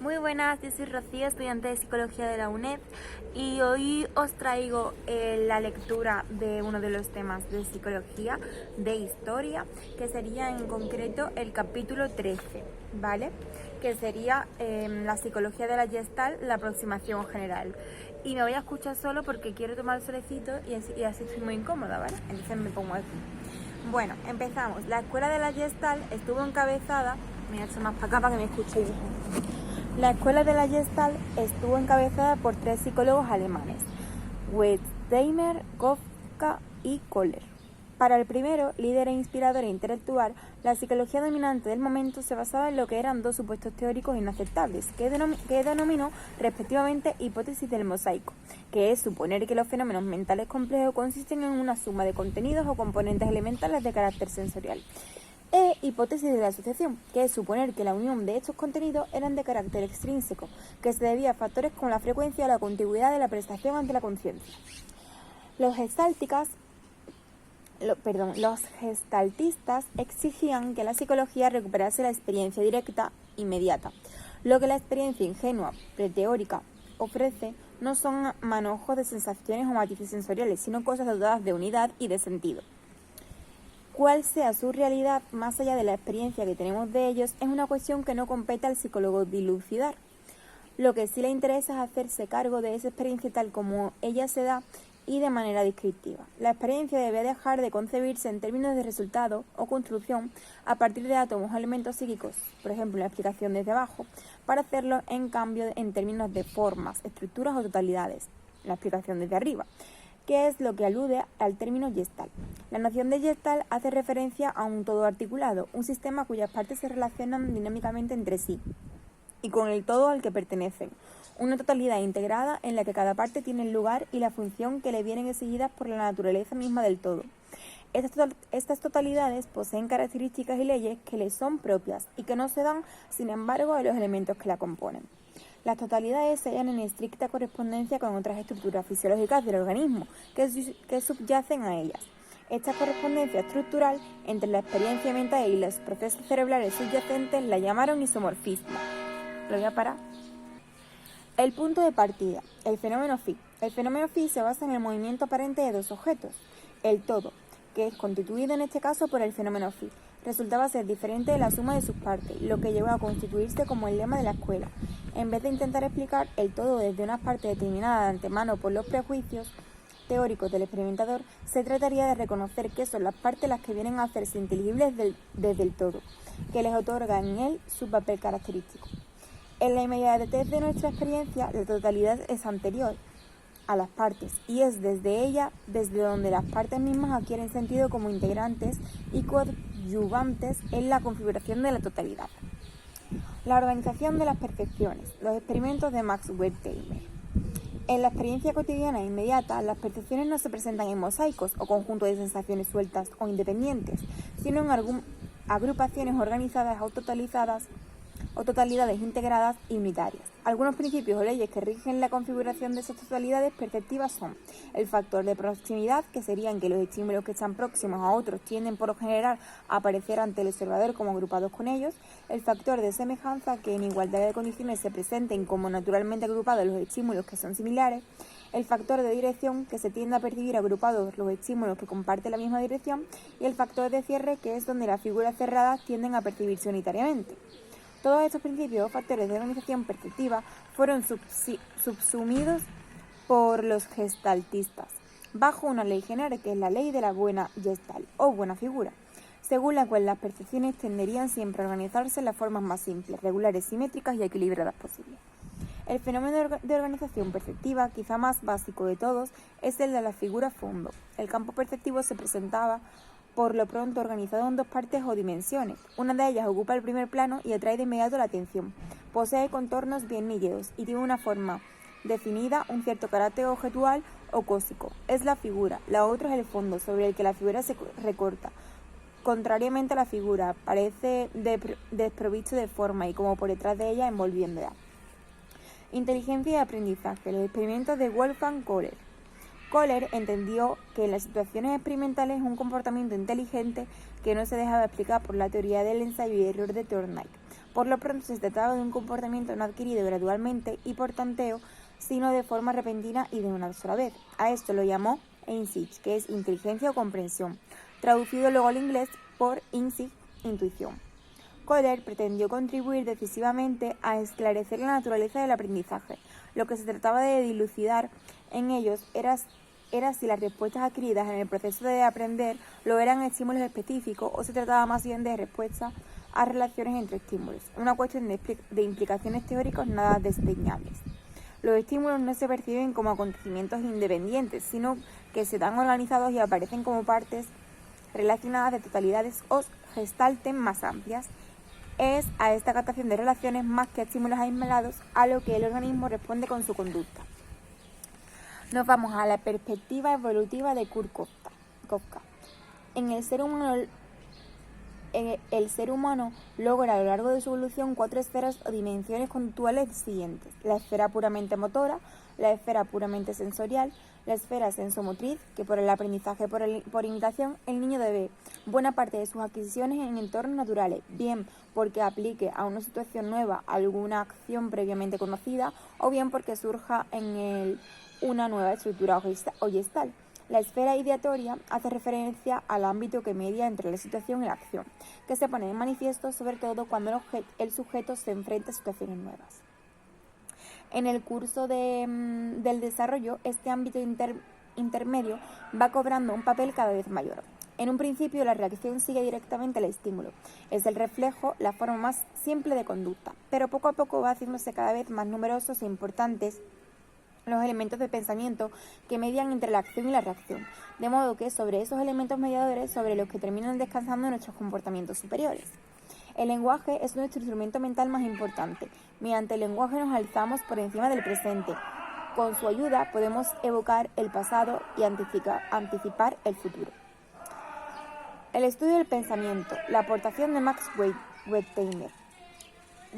Muy buenas, yo soy Rocío, estudiante de Psicología de la UNED y hoy os traigo la lectura de uno de los temas de Psicología, de Historia, que sería en concreto el capítulo 13, ¿vale? Que sería la Psicología de la Gestalt, la aproximación general. Y me voy a escuchar solo porque quiero tomar el solecito y así estoy muy incómoda, ¿vale? Entonces me pongo aquí. Bueno, empezamos. La Escuela de la Gestalt estuvo encabezada... Me voy a echar más para acá para que me escuchéis mejor. La Escuela de la Gestalt estuvo encabezada por 3 psicólogos alemanes, Wertheimer, Kafka y Kohler. Para el primero, líder e inspirador e intelectual, la psicología dominante del momento se basaba en lo que eran 2 supuestos teóricos inaceptables, que denominó respectivamente hipótesis del mosaico, que es suponer que los fenómenos mentales complejos consisten en una suma de contenidos o componentes elementales de carácter sensorial, e hipótesis de la asociación, que es suponer que la unión de estos contenidos eran de carácter extrínseco, que se debía a factores como la frecuencia o la contigüidad de la prestación ante la conciencia. Los gestaltistas exigían que la psicología recuperase la experiencia directa, inmediata. Lo que la experiencia ingenua, preteórica, ofrece no son manojos de sensaciones o matices sensoriales, sino cosas dotadas de unidad y de sentido. Cuál sea su realidad más allá de la experiencia que tenemos de ellos es una cuestión que no compete al psicólogo dilucidar. Lo que sí le interesa es hacerse cargo de esa experiencia tal como ella se da y de manera descriptiva. La experiencia debe dejar de concebirse en términos de resultado o construcción a partir de átomos o elementos psíquicos, por ejemplo la explicación desde abajo, para hacerlo en cambio en términos de formas, estructuras o totalidades, la explicación desde arriba, que es lo que alude al término Gestalt. La noción de Gestalt hace referencia a un todo articulado, un sistema cuyas partes se relacionan dinámicamente entre sí y con el todo al que pertenecen, una totalidad integrada en la que cada parte tiene el lugar y la función que le vienen exigidas por la naturaleza misma del todo. Estas totalidades poseen características y leyes que les son propias y que no se dan, sin embargo, a los elementos que la componen. Las totalidades se hallan en estricta correspondencia con otras estructuras fisiológicas del organismo que subyacen a ellas. Esta correspondencia estructural entre la experiencia mental y los procesos cerebrales subyacentes la llamaron isomorfismo. Lo voy a parar. El punto de partida, el fenómeno phi. El fenómeno phi se basa en el movimiento aparente de 2 objetos, el todo, que es constituido en este caso por el fenómeno phi, resultaba ser diferente de la suma de sus partes, lo que llevó a constituirse como el lema de la escuela. En vez de intentar explicar el todo desde unas partes determinadas de antemano por los prejuicios teóricos del experimentador, se trataría de reconocer que son las partes las que vienen a hacerse inteligibles desde el todo, que les otorga en él su papel característico. En la inmediatez de nuestra experiencia, la totalidad es anterior a las partes y es desde ella desde donde las partes mismas adquieren sentido como integrantes y coadyuvantes en la configuración de la totalidad. La organización de las percepciones, los experimentos de Max Wertheimer. En la experiencia cotidiana e inmediata, las percepciones no se presentan en mosaicos o conjuntos de sensaciones sueltas o independientes, sino en agrupaciones organizadas o totalidades integradas y unitarias. Algunos principios o leyes que rigen la configuración de esas totalidades perceptivas son el factor de proximidad, que serían que los estímulos que están próximos a otros tienden por lo general a aparecer ante el observador como agrupados con ellos, el factor de semejanza, que en igualdad de condiciones se presenten como naturalmente agrupados los estímulos que son similares, el factor de dirección, que se tiende a percibir agrupados los estímulos que comparten la misma dirección, y el factor de cierre, que es donde las figuras cerradas tienden a percibirse unitariamente. Todos estos principios o factores de organización perceptiva fueron subsumidos por los gestaltistas bajo una ley general, que es la ley de la buena gestalt o buena figura, según la cual las percepciones tenderían siempre a organizarse en las formas más simples, regulares, simétricas y equilibradas posibles. El fenómeno de organización perceptiva, quizá más básico de todos, es el de la figura fondo. El campo perceptivo se presentaba por lo pronto organizado en 2 partes o dimensiones. Una de ellas ocupa el primer plano y atrae de inmediato la atención. Posee contornos bien nítidos y tiene una forma definida, un cierto carácter objetual o cósico. Es la figura. La otra es el fondo, sobre el que la figura se recorta. Contrariamente a la figura, parece desprovisto de forma y como por detrás de ella envolviéndola. Inteligencia y aprendizaje. Los experimentos de Wolfgang Kohler. Kohler entendió que en las situaciones experimentales un comportamiento inteligente que no se dejaba explicar por la teoría del ensayo y error de Thorndike Por lo pronto se trataba de un comportamiento no adquirido gradualmente y por tanteo, sino de forma repentina y de una sola vez. A esto lo llamó Einsicht, que es inteligencia o comprensión, traducido luego al inglés por Einsicht, intuición. Kohler pretendió contribuir decisivamente a esclarecer la naturaleza del aprendizaje. Lo que se trataba de dilucidar en ellos era si las respuestas adquiridas en el proceso de aprender lo eran estímulos específicos o se trataba más bien de respuestas a relaciones entre estímulos, una cuestión de implicaciones teóricas nada desdeñables. Los estímulos no se perciben como acontecimientos independientes, sino que se dan organizados y aparecen como partes relacionadas de totalidades o gestalten más amplias. Es a esta captación de relaciones más que a estímulos aislados a lo que el organismo responde con su conducta. Nos vamos a la perspectiva evolutiva de Kurt Kafka. El ser humano logra a lo largo de su evolución 4 esferas o dimensiones conductuales siguientes: la esfera puramente motora, la esfera puramente sensorial, la esfera sensomotriz, que por el aprendizaje por imitación el niño debe buena parte de sus adquisiciones en entornos naturales, bien porque aplique a una situación nueva alguna acción previamente conocida, o bien porque surja en él una nueva estructura o gestal. La esfera ideatoria hace referencia al ámbito que media entre la situación y la acción, que se pone de manifiesto sobre todo cuando el sujeto se enfrenta a situaciones nuevas. En el curso del desarrollo, este ámbito intermedio va cobrando un papel cada vez mayor. En un principio, la reacción sigue directamente al estímulo. Es el reflejo, la forma más simple de conducta, pero poco a poco va haciéndose cada vez más numerosos e importantes los elementos de pensamiento que median entre la acción y la reacción, de modo que sobre esos elementos mediadores sobre los que terminan descansando nuestros comportamientos superiores. El lenguaje es nuestro instrumento mental más importante. Mediante el lenguaje nos alzamos por encima del presente. Con su ayuda podemos evocar el pasado y anticipar el futuro. El estudio del pensamiento, la aportación de Max Wertheimer.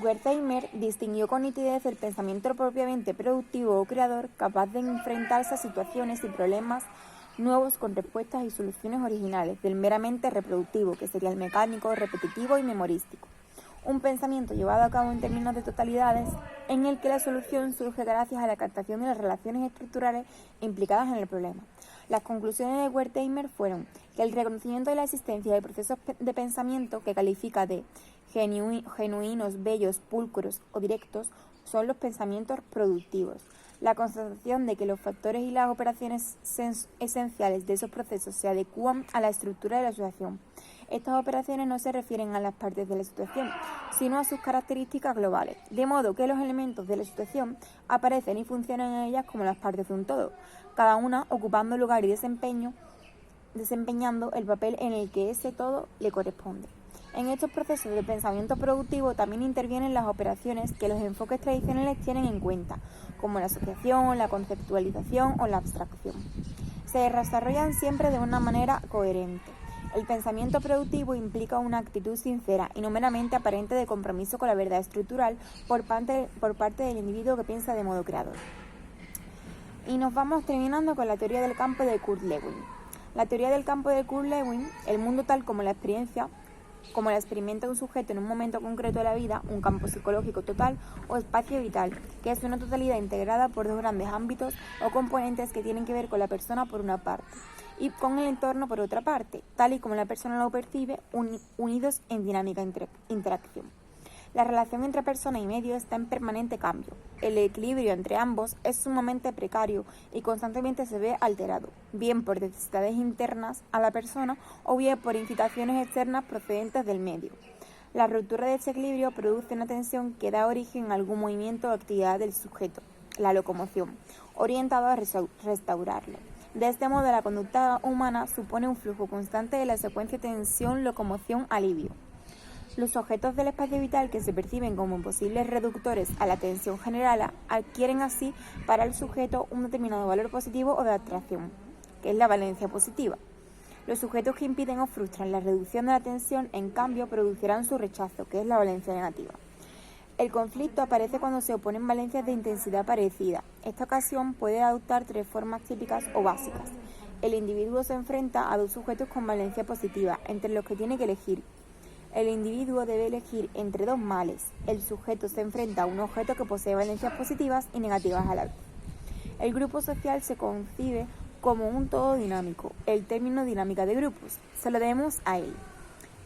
Wertheimer distinguió con nitidez el pensamiento propiamente productivo o creador, capaz de enfrentarse a situaciones y problemas nuevos con respuestas y soluciones originales, del meramente reproductivo, que sería el mecánico, repetitivo y memorístico. Un pensamiento llevado a cabo en términos de totalidades, en el que la solución surge gracias a la captación de las relaciones estructurales implicadas en el problema. Las conclusiones de Wertheimer fueron que el reconocimiento de la existencia de procesos de pensamiento que califica de genuinos, bellos, pulcros o directos son los pensamientos productivos. La constatación de que los factores y las operaciones esenciales de esos procesos se adecúan a la estructura de la situación. Estas operaciones no se refieren a las partes de la situación, sino a sus características globales, de modo que los elementos de la situación aparecen y funcionan en ellas como las partes de un todo, cada una ocupando lugar y desempeñando el papel en el que ese todo le corresponde. En estos procesos de pensamiento productivo también intervienen las operaciones que los enfoques tradicionales tienen en cuenta, como la asociación, la conceptualización o la abstracción. Se desarrollan siempre de una manera coherente. El pensamiento productivo implica una actitud sincera y no meramente aparente de compromiso con la verdad estructural por parte del individuo que piensa de modo creador. Y nos vamos terminando con la teoría del campo de Kurt Lewin. La teoría del campo de Kurt Lewin, el mundo tal como la experimenta un sujeto en un momento concreto de la vida, un campo psicológico total o espacio vital, que es una totalidad integrada por dos grandes ámbitos o componentes que tienen que ver con la persona por una parte y con el entorno por otra parte, tal y como la persona lo percibe, unidos en dinámica interacción. La relación entre persona y medio está en permanente cambio. El equilibrio entre ambos es sumamente precario y constantemente se ve alterado, bien por necesidades internas a la persona o bien por incitaciones externas procedentes del medio. La ruptura de ese equilibrio produce una tensión que da origen a algún movimiento o actividad del sujeto, la locomoción, orientado a restaurarlo. De este modo, la conducta humana supone un flujo constante de la secuencia tensión-locomoción-alivio. Los objetos del espacio vital que se perciben como posibles reductores a la tensión general adquieren así para el sujeto un determinado valor positivo o de atracción, que es la valencia positiva. Los sujetos que impiden o frustran la reducción de la tensión, en cambio, producirán su rechazo, que es la valencia negativa. El conflicto aparece cuando se oponen valencias de intensidad parecida. Esta ocasión puede adoptar 3 formas típicas o básicas. El individuo se enfrenta a 2 sujetos con valencia positiva, entre los que tiene que elegir. El individuo debe elegir entre dos males. El sujeto se enfrenta a un objeto que posee valencias positivas y negativas a la vez. El grupo social se concibe como un todo dinámico. El término dinámica de grupos se lo debemos a él,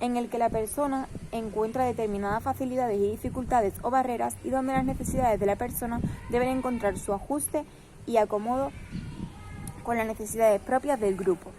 en el que la persona encuentra determinadas facilidades y dificultades o barreras y donde las necesidades de la persona deben encontrar su ajuste y acomodo con las necesidades propias del grupo.